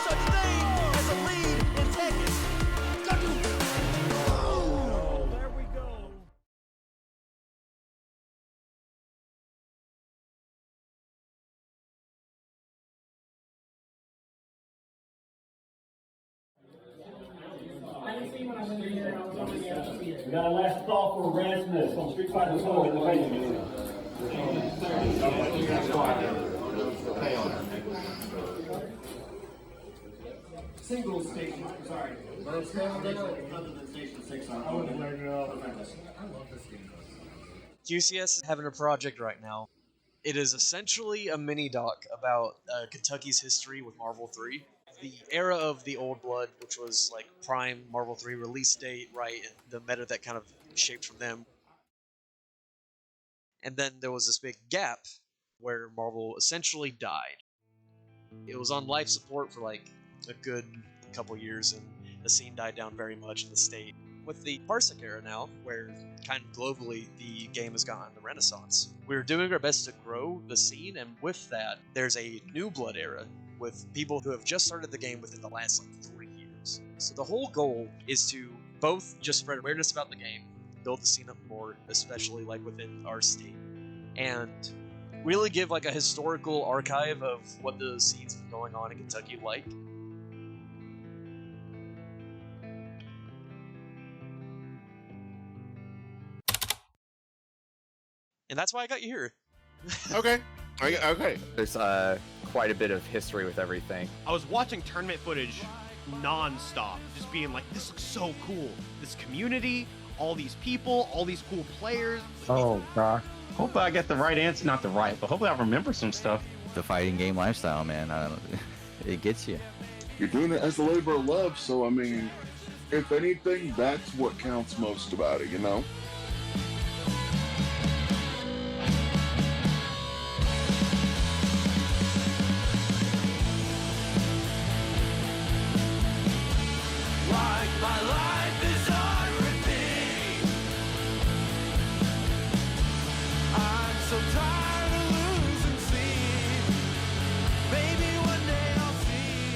such thing as a lead in Tekken. Oh, there we go. We got a last call for Rasmus on Street Fighter 4 in the basement. Single station, sorry. Other than station 6 on. I would have learned it all. I love this game. QCS is having a project right now. It is essentially a mini doc about Kentucky's history with Marvel 3. The era of the Old Blood, which was like prime Marvel 3 release date, right, and the meta that kind of shaped from them. And then there was this big gap where Marvel essentially died. It was on life support for like a good couple years, and the scene died down very much in the state. With the Parsec era now, where kind of globally the game has gone the renaissance, we're doing our best to grow the scene, and with that, there's a New Blood era with people who have just started the game within the last like 3 years. So the whole goal is to both just spread awareness about the game, build the scene up more, especially like within our state, and really give like a historical archive of what the scene's been going on in Kentucky like. And that's why I got you here. Okay. Okay. There's quite a bit of history with everything. I was watching tournament footage non-stop, just being like, this looks so cool. This community, all these people, all these cool players. Oh, God. Hopefully I get the right answer, not the right, but hopefully I remember some stuff. The fighting game lifestyle, man. It gets you. You're doing it as a labor of love, so I mean, if anything, that's what counts most about it, you know? My life is on repeat. I'm so tired of losing sleep. Maybe one day I'll see.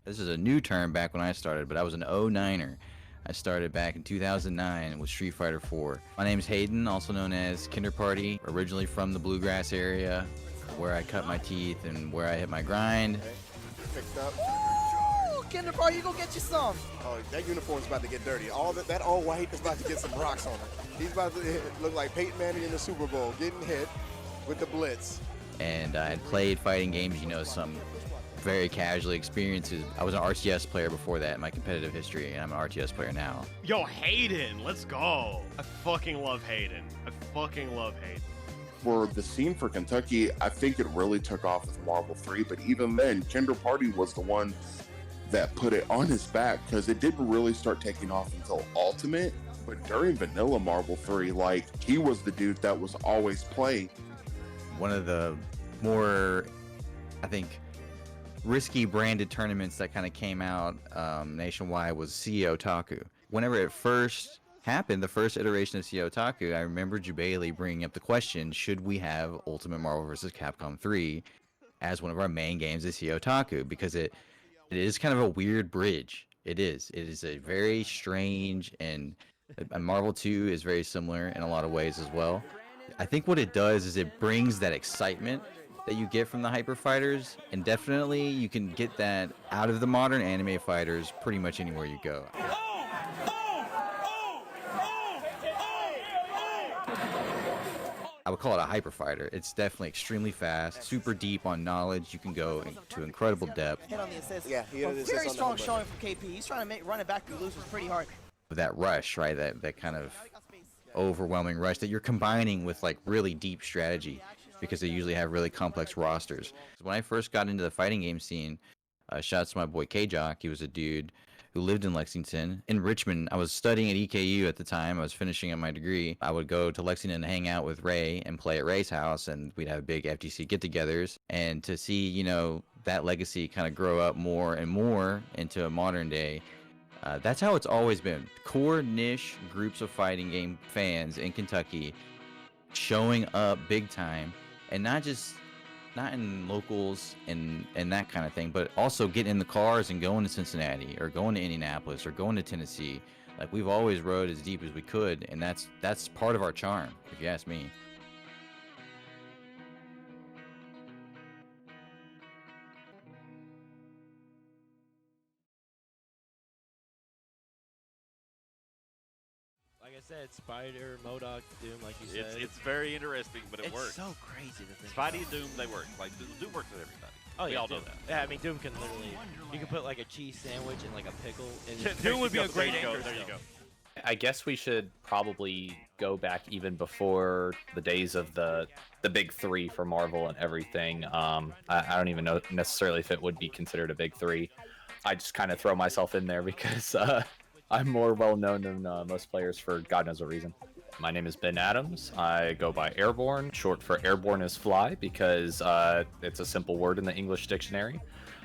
This is a new term back when I started, but I was an 09er. I started back in 2009 with Street Fighter 4. My name's Hayden, also known as Kinder Party, originally from the Bluegrass area, where I cut my teeth and where I hit my grind. Picked up. Woo! Kinder Party, you go get you some. Oh, that uniform's about to get dirty. All that all white is about to get some rocks on it. He's about to look like Peyton Manning in the Super Bowl, getting hit with the blitz. And I had played fighting games, you know, some very casually experiences. I was an RTS player before that in my competitive history, and I'm an RTS player now. Yo, Hayden, let's go. I fucking love Hayden. For the scene for Kentucky, I think it really took off with Marvel 3, but even then, Kinder Party was the one that put it on his back, because it didn't really start taking off until Ultimate. But during Vanilla Marvel 3, like, he was the dude that was always playing. One of the more, I think, risky branded tournaments that kind of came out nationwide was CE Otaku. Whenever it first happened, the first iteration of CE Otaku, I remember Jubaili bringing up the question, should we have Ultimate Marvel vs. Capcom 3 as one of our main games of CE Otaku? Because it is kind of a weird bridge. It is a very strange, and Marvel 2 is very similar in a lot of ways as well. I think what it does is it brings that excitement that you get from the hyper fighters, and definitely you can get that out of the modern anime fighters pretty much anywhere you go. I would call it a hyper fighter. It's definitely extremely fast, super deep on knowledge. You can go to incredible depth. Hit on the assist. Yeah, he hit the assist very on the strong home showing from KP. He's trying to run it back through losers pretty hard. That rush, right? That kind of overwhelming rush that you're combining with like really deep strategy, because they usually have really complex rosters. When I first got into the fighting game scene, shouts to my boy K-Jock. He was a dude who lived in Lexington. In Richmond, I was studying at EKU at the time. I was finishing up my degree. I would go to Lexington and hang out with Ray and play at Ray's house, and we'd have big FGC get-togethers. And to see, you know, that legacy kind of grow up more and more into a modern day, that's how it's always been. Core niche groups of fighting game fans in Kentucky showing up big time, and not just not in locals and that kind of thing, but also getting in the cars and going to Cincinnati or going to Indianapolis or going to Tennessee. Like, we've always rode as deep as we could, and that's part of our charm, if you ask me. Like I said, Spider, MODOK, Doom, like you said. It's very interesting, but it it's works. It's so crazy to think Spidey about. and Doom, they work. Like, Doom works with everybody. Oh, we yeah, all Doom. know that. Yeah, I mean, Doom can literally, you can put like a cheese sandwich and like a pickle. And There Doom would be you a go, great there you go, anchor. there you go. I guess we should probably go back even before the days of the big three for Marvel and everything. I don't even know necessarily if it would be considered a big three. I just kind of throw myself in there because I'm more well known than most players for God knows what reason. My name is Ben Adams. I go by Airborne. Short for Airborne is fly because it's a simple word in the English dictionary.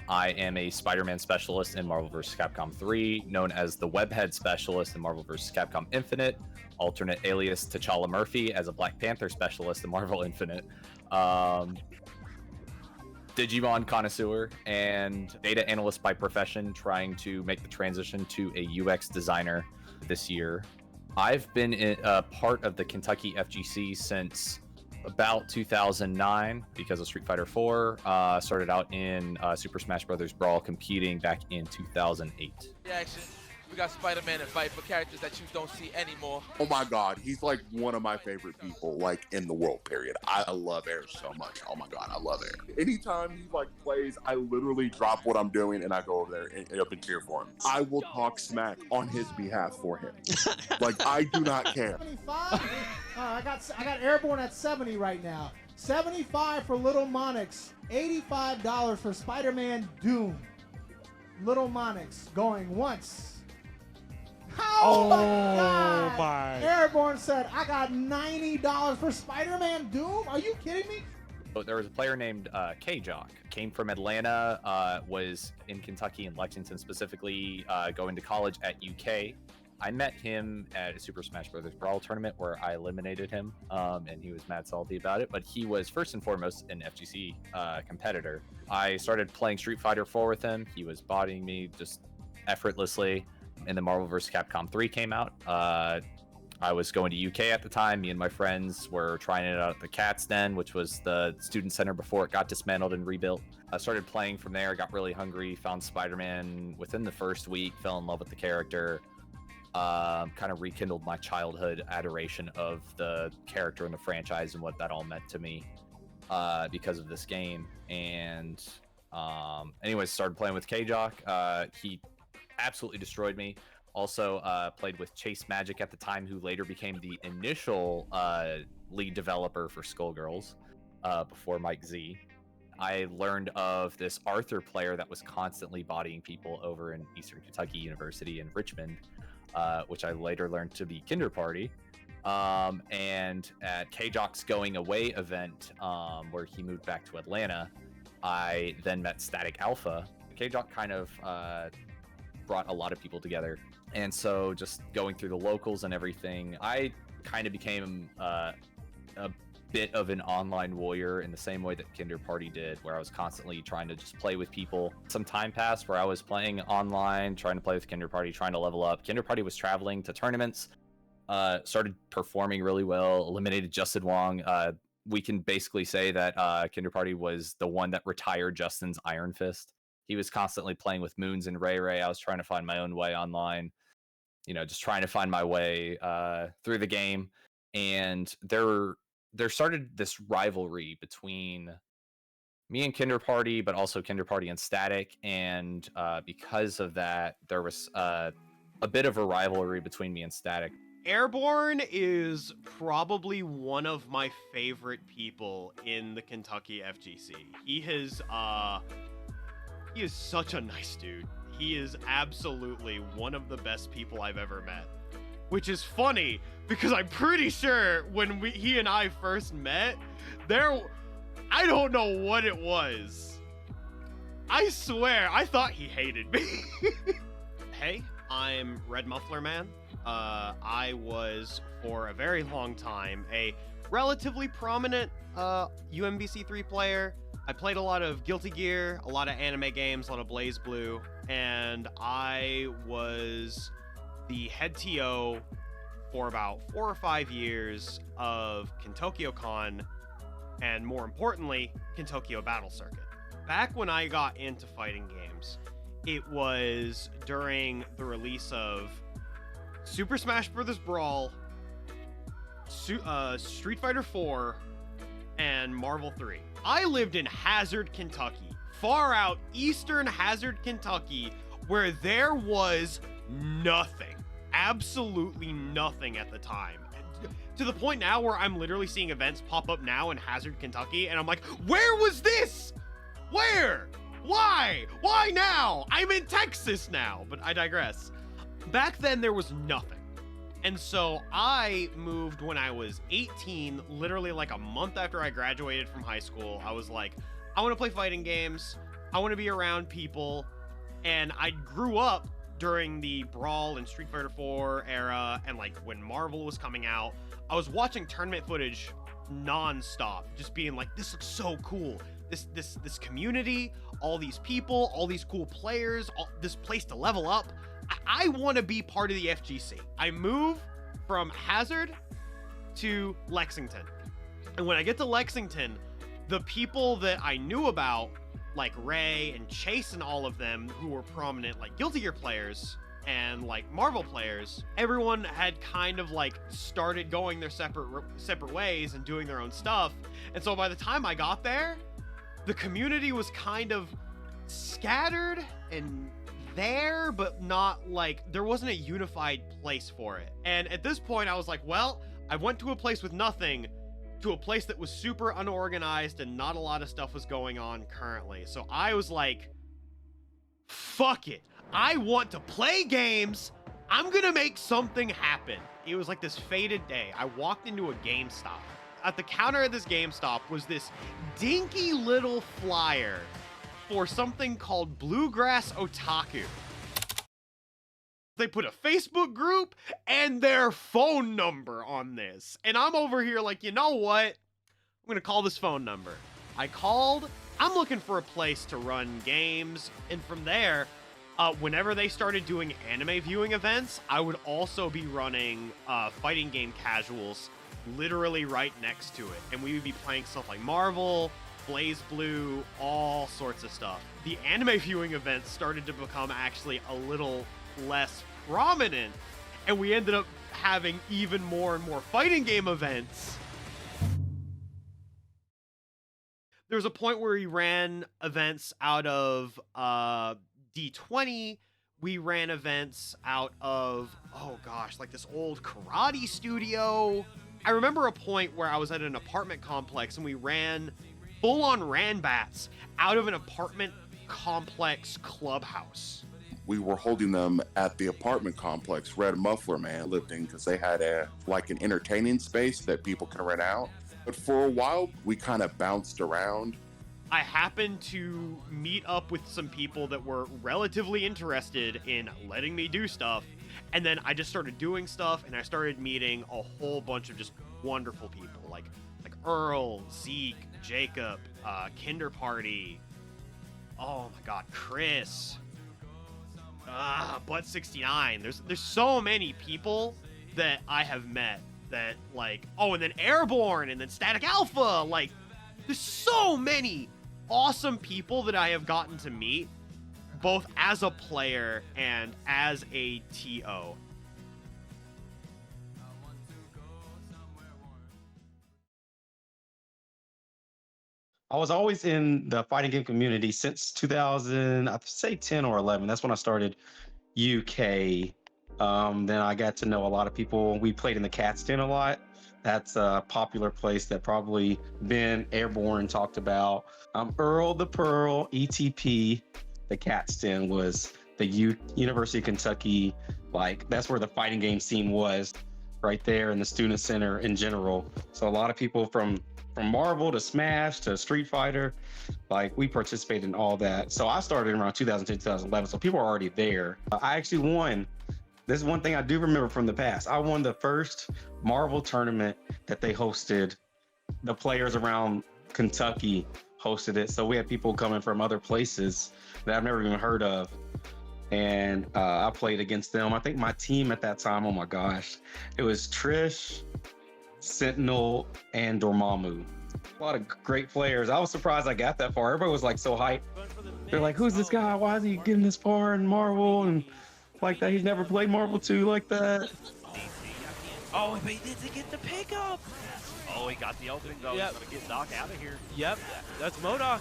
I am a Spider-Man specialist in Marvel vs. Capcom 3, known as the Webhead specialist in Marvel vs. Capcom Infinite, alternate alias T'Challa Murphy as a Black Panther specialist in Marvel Infinite, Digimon connoisseur, and data analyst by profession, trying to make the transition to a UX designer this year. I've been a part of the Kentucky FGC since about 2009 because of Street Fighter 4. Started out in Super Smash Bros. Brawl competing back in 2008. Reaction. We got Spider-Man and Viper, characters that you don't see anymore. Oh my God, he's like one of my favorite people, like in the world. Period. I love Air so much. Oh my God, I love Air. Anytime he like plays, I literally drop what I'm doing and I go over there and up and cheer for him. I will talk smack on his behalf for him. Like, I do not care. 75. I got Airborne at 70 right now. 75 for Little Monix. $85 for Spider-Man Doom. Little Monix going once. Oh my God! my. Airborne said, I got $90 for Spider-Man Doom? Are you kidding me? There was a player named K-Jock. Came from Atlanta, was in Kentucky and Lexington specifically, going to college at UK. I met him at a Super Smash Bros. Brawl tournament where I eliminated him, and he was mad salty about it. But he was first and foremost an FGC competitor. I started playing Street Fighter 4 with him. He was bodying me just effortlessly. And then Marvel vs. Capcom 3 came out. I was going to UK at the time. Me and my friends were trying it out at the Cat's Den, which was the student center before it got dismantled and rebuilt. I started playing from there, got really hungry, found Spider-Man within the first week, fell in love with the character, kind of rekindled my childhood adoration of the character and the franchise and what that all meant to me because of this game. And anyways, started playing with K-Jock. He absolutely destroyed me. Also played with Chase Magic at the time, who later became the initial lead developer for Skullgirls before Mike Z. I learned of this Arthur player that was constantly bodying people over in Eastern Kentucky University in Richmond, which I later learned to be Kinder Party. And at K-Jock's going away event, where he moved back to Atlanta, I then met Static Alpha. K-Jock kind of brought a lot of people together. And so just going through the locals and everything, I kind of became a bit of an online warrior in the same way that Kinder Party did, where I was constantly trying to just play with people. Some time passed where I was playing online, trying to play with Kinder Party, trying to level up. Kinder Party was traveling to tournaments, started performing really well, eliminated Justin Wong. We can basically say that Kinder Party was the one that retired Justin's Iron Fist. He was constantly playing with Moons and Ray Ray. I was trying to find my own way online, just trying to find my way through the game. And there started this rivalry between me and Kinder Party, but also Kinder Party and Static. And because of that, there was a bit of a rivalry between me and Static. Airborne is probably one of my favorite people in the Kentucky FGC. He is such a nice dude. He is absolutely one of the best people I've ever met. Which is funny, because I'm pretty sure when he and I first met, I don't know what it was. I swear, I thought he hated me. Hey, I'm Red Muffler Man. I was, for a very long time, a relatively prominent UMBC3 player. I played a lot of Guilty Gear, a lot of anime games, a lot of Blaze Blue, and I was the head TO for about 4 or 5 years of KintokyoCon, and more importantly, Kintokyo Battle Circuit. Back when I got into fighting games, it was during the release of Super Smash Bros. Brawl, Street Fighter 4, and Marvel 3. I lived in Hazard, Kentucky, far out eastern Hazard, Kentucky, where there was nothing, absolutely nothing at the time. To the point now where I'm literally seeing events pop up now in Hazard, Kentucky, and I'm like, where was this? Where? Why? Why now? I'm in Texas now, but I digress. Back then, there was nothing. And so I moved when I was 18, literally like a month after I graduated from high school. I was like, I want to play fighting games. I want to be around people. And I grew up during the Brawl and Street Fighter 4 era, and like when Marvel was coming out, I was watching tournament footage non-stop, just being like, this looks so cool. This community, all these people, all these cool players, this place to level up. I want to be part of the FGC. I move from Hazard to Lexington. And when I get to Lexington, the people that I knew about, like Ray and Chase and all of them, who were prominent like Guilty Gear players and like Marvel players, everyone had kind of like started going their separate ways and doing their own stuff. And so by the time I got there, the community was kind of scattered and there, but not like, there wasn't a unified place for it. And at this point I was like, well, I went to a place with nothing to a place that was super unorganized and not a lot of stuff was going on currently. So I was like, fuck it. I want to play games. I'm gonna make something happen. It was like this fated day. I walked into a GameStop. At the counter of this GameStop was this dinky little flyer for something called Bluegrass Otaku. They put a Facebook group and their phone number on this. And I'm over here like, you know what? I'm gonna call this phone number. I called. I'm looking for a place to run games. And from there, whenever they started doing anime viewing events, I would also be running fighting game casuals literally right next to it. And we would be playing stuff like Marvel, Blaze Blue, all sorts of stuff. The anime viewing events started to become actually a little less prominent, and we ended up having even more and more fighting game events. There was a point where we ran events out of D20. We ran events out of, oh gosh, like this old karate studio. I remember a point where I was at an apartment complex and we ran full-on Ranbats out of an apartment complex clubhouse. We were holding them at the apartment complex Red Muffler Man lived in, because they had an entertaining space that people can rent out. But for a while, we kind of bounced around. I happened to meet up with some people that were relatively interested in letting me do stuff. And then I just started doing stuff, and I started meeting a whole bunch of just wonderful people, like Earl, Zeke, Jacob, Kinder Party. Oh my God, Chris. Butt 69. There's so many people that I have met that like, oh, and then Airborne, and then Static Alpha. Like, there's so many awesome people that I have gotten to meet, both as a player and as a TO. I was always in the fighting game community since 2000, I'd say 10 or 11. That's when I started UK. Then I got to know a lot of people. We played in the Cat's Den a lot. That's a popular place that probably Ben Airborne talked about. Earl the Pearl, ETP. The Cat's Den was the University of Kentucky. Like, that's where the fighting game scene was, right there in the student center in general. So a lot of people from Marvel to Smash to Street Fighter, like, we participated in all that. So I started around 2010, 2011, so people are already there. I actually won. This is one thing I do remember from the past. I won the first Marvel tournament that they hosted. The players around Kentucky hosted it. So we had people coming from other places that I've never even heard of. And I played against them. I think my team at that time, oh my gosh, it was Trish, Sentinel, and Dormammu. A lot of great players. I was surprised I got that far. Everybody was like so hyped. They're like, who's this guy? Why is he getting this far in Marvel? And like that, he's never played Marvel 2 like that. Oh, but he did to get the pickup. Oh, he got the opening though. Yep. He's gonna get Doc out of here. Yep, that's MODOK.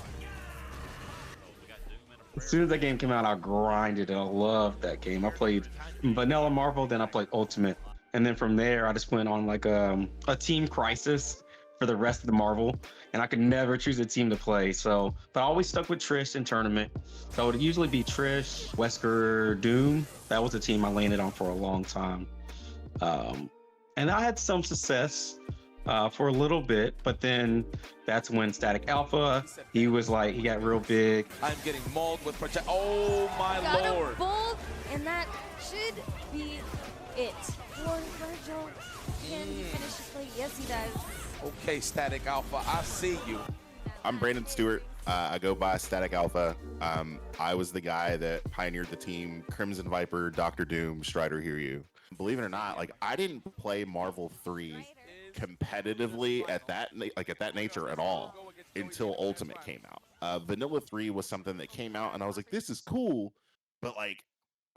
As soon as that game came out, I grinded and I loved that game. I played Vanilla Marvel, then I played Ultimate. And then from there, I just went on like a Team Crisis for the rest of the Marvel. And I could never choose a team to play. So, but I always stuck with Trish in tournament. So it would usually be Trish, Wesker, Doom. That was the team I landed on for a long time. And I had some success for a little bit, but then that's when Static Alpha, he got real big. I'm getting mauled with project. Oh my Got lord. a bolt, and that should be it. For Virgil, can he finish the play? Yes, he does. Okay, Static Alpha, I see you. I'm Brandon Stewart. I go by Static Alpha. I was the guy that pioneered the team Crimson Viper, Doctor Doom, Strider, Hear You. Believe it or not, like I didn't play Marvel 3 competitively at that nature at all until Ultimate came out. Vanilla 3 was something that came out and I was like, this is cool, but like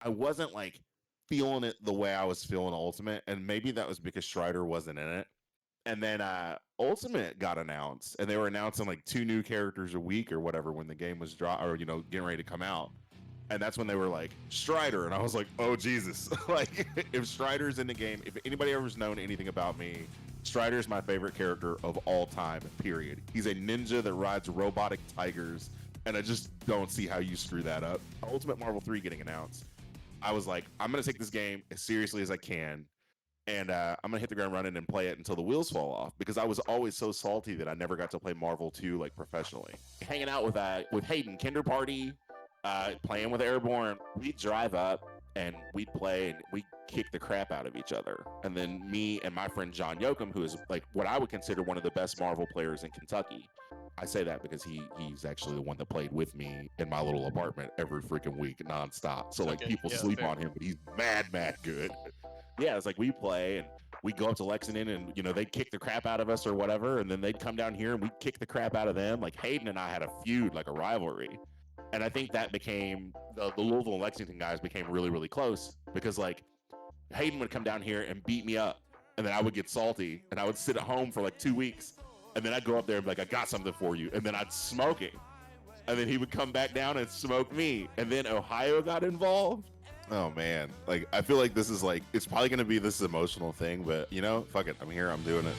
I wasn't like feeling it the way I was feeling Ultimate, and maybe that was because Strider wasn't in it. And then Ultimate got announced, and they were announcing like 2 new characters a week or whatever when the game was getting ready to come out. And that's when they were like, Strider. And I was like, oh, Jesus. Like, if Strider's in the game, if anybody ever's known anything about me, Strider's my favorite character of all time, period. He's a ninja that rides robotic tigers, and I just don't see how you screw that up. Ultimate Marvel 3 getting announced, I was like, I'm going to take this game as seriously as I can, and I'm going to hit the ground running and play it until the wheels fall off, because I was always so salty that I never got to play Marvel 2 like professionally. Hanging out with Hayden, Kinder Party, playing with Airborne, we'd drive up and we'd play and we'd kick the crap out of each other. And then me and my friend John Yoakum, who is like what I would consider one of the best Marvel players in Kentucky. I say that because he's actually the one that played with me in my little apartment every freaking week nonstop. So like people sleep on him, but he's mad good. Yeah, it's like we play and we go up to Lexington and they'd kick the crap out of us or whatever, and then they'd come down here and we'd kick the crap out of them. Like Hayden and I had a feud, like a rivalry. And I think that became the Louisville and Lexington guys became really, really close, because like Hayden would come down here and beat me up, and then I would get salty and I would sit at home for like 2 weeks, and then I'd go up there and be like, I got something for you, and then I'd smoke it, and then he would come back down and smoke me, and then Ohio got involved. Oh man, like I feel like this is like, it's probably gonna be this emotional thing, but fuck it, I'm here, I'm doing it.